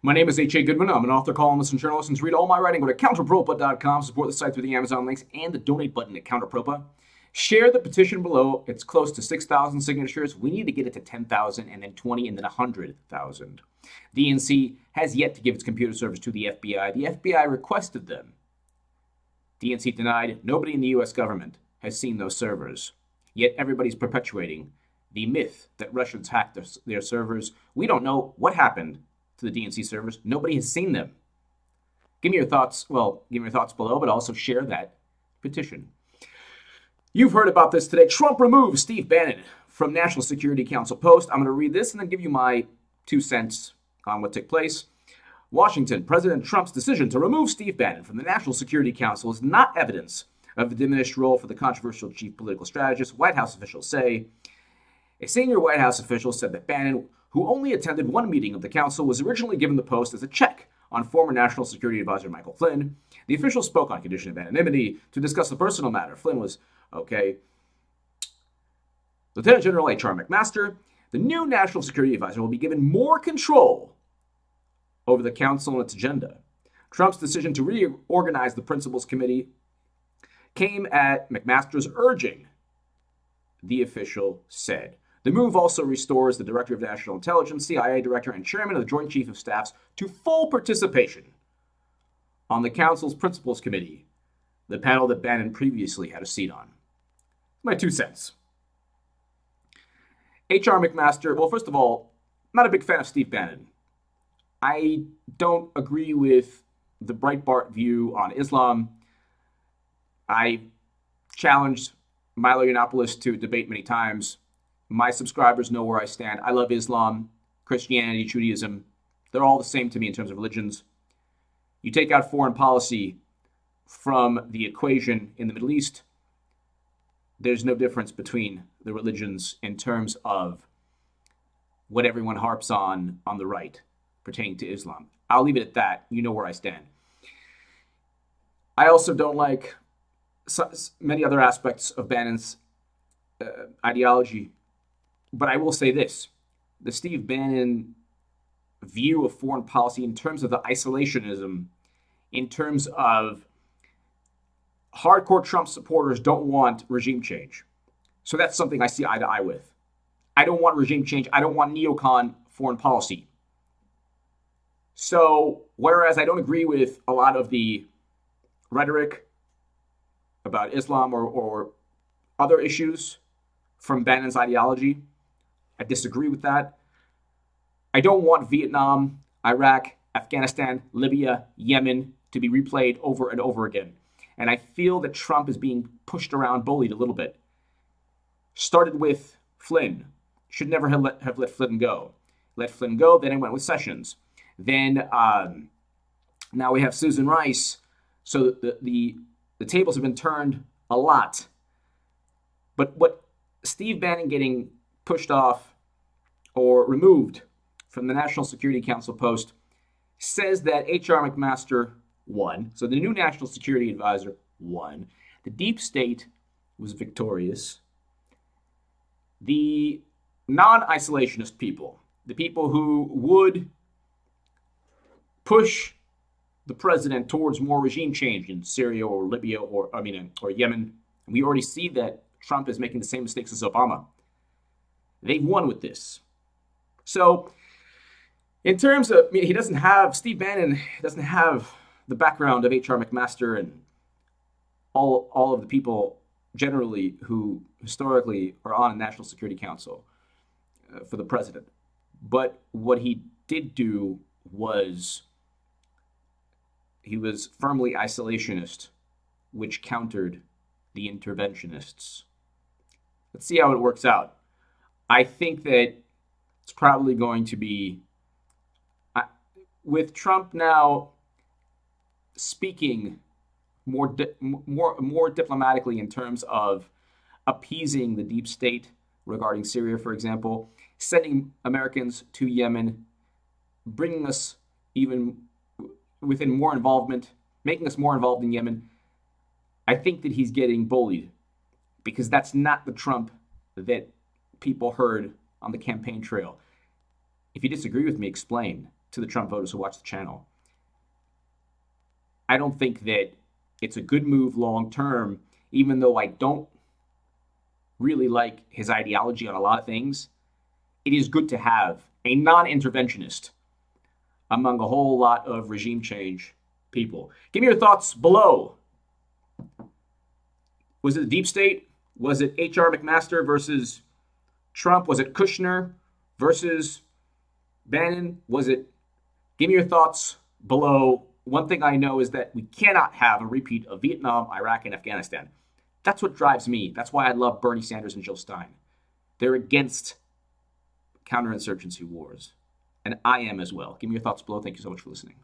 My name is H.A. Goodman. I'm an author, columnist, and journalist. And to read all my writing, go to counterpropa.com. Support the site through the Amazon links and the donate button at Counterpropa. Share the petition below. It's close to 6,000 signatures. We need to get it to 10,000 and then 20 and then 100,000. DNC has yet to give its computer servers to the FBI. The FBI requested them. DNC denied. Nobody in the U.S. government has seen those servers. Yet everybody's perpetuating the myth that Russians hacked their servers. We don't know what happened to the DNC servers. Nobody has seen them. Give me your thoughts. Well, give me your thoughts below, but also share that petition. You've heard about this today. Trump removes Steve Bannon from National Security Council post. I'm going to read this and then give you my 2 cents on what took place. Washington, President Trump's decision to remove Steve Bannon from the National Security Council is not evidence of a diminished role for the controversial chief political strategist, White House officials say. A senior White House official said that Bannon, who only attended one meeting of the council, was originally given the post as a check on former National Security Advisor Michael Flynn. The official spoke on condition of anonymity to discuss a personal matter. Flynn was okay. Lieutenant General H.R. McMaster, the new National Security Advisor, will be given more control over the council and its agenda. Trump's decision to reorganize the Principals Committee came at McMaster's urging, the official said. The move also restores the Director of National Intelligence, CIA Director, and Chairman of the Joint Chief of Staffs to full participation on the Council's Principals Committee, the panel that Bannon previously had a seat on. My 2 cents. H.R. McMaster, well, first of all, I'm not a big fan of Steve Bannon. I don't agree with the Breitbart view on Islam. I challenged Milo Yiannopoulos to debate many times. My subscribers know where I stand. I love Islam, Christianity, Judaism. They're all the same to me in terms of religions. You take out foreign policy from the equation in the Middle East, there's no difference between the religions in terms of what everyone harps on the right pertaining to Islam. I'll leave it at that. You know where I stand. I also don't like many other aspects of Bannon's ideology. But I will say this, the Steve Bannon view of foreign policy in terms of the isolationism, in terms of hardcore Trump supporters don't want regime change. So that's something I see eye to eye with. I don't want regime change. I don't want neocon foreign policy. So whereas I don't agree with a lot of the rhetoric about Islam or other issues from Bannon's ideology, I disagree with that. I don't want Vietnam, Iraq, Afghanistan, Libya, Yemen to be replayed over and over again. And I feel that Trump is being pushed around, bullied a little bit. Started with Flynn. Should never have let Flynn go. Let Flynn go, then it went with Sessions. Then now we have Susan Rice. So the tables have been turned a lot. But what Steve Bannon getting pushed off or removed from the National Security Council post says that H.R. McMaster won. So the new National Security Advisor won. The deep state was victorious. The non-isolationist people, the people who would push the president towards more regime change in Syria or Libya or Yemen. We already see that Trump is making the same mistakes as Obama. They've won with this. So in terms of, Steve Bannon doesn't have the background of H.R. McMaster and all of the people generally who historically are on a National Security Council for the president. But what he did do was he was firmly isolationist, which countered the interventionists. Let's see how it works out. I think that it's probably going to be, with Trump now speaking more diplomatically in terms of appeasing the deep state regarding Syria, for example, sending Americans to Yemen, bringing us even within more involvement, making us more involved in Yemen. I think that he's getting bullied because that's not the Trump that people heard on the campaign trail. If you disagree with me, explain. to the Trump voters who watch the channel. I don't think that it's a good move long term, even though I don't really like his ideology on a lot of things. It is good to have a non-interventionist among a whole lot of regime change people. Give me your thoughts below. Was it the deep state? Was it H.R. McMaster versus Trump? Was it Kushner versus Bannon? Was it? Give me your thoughts below. One thing I know is that we cannot have a repeat of Vietnam, Iraq, and Afghanistan. That's what drives me. That's why I love Bernie Sanders and Jill Stein. They're against counterinsurgency wars. And I am as well. Give me your thoughts below. Thank you so much for listening.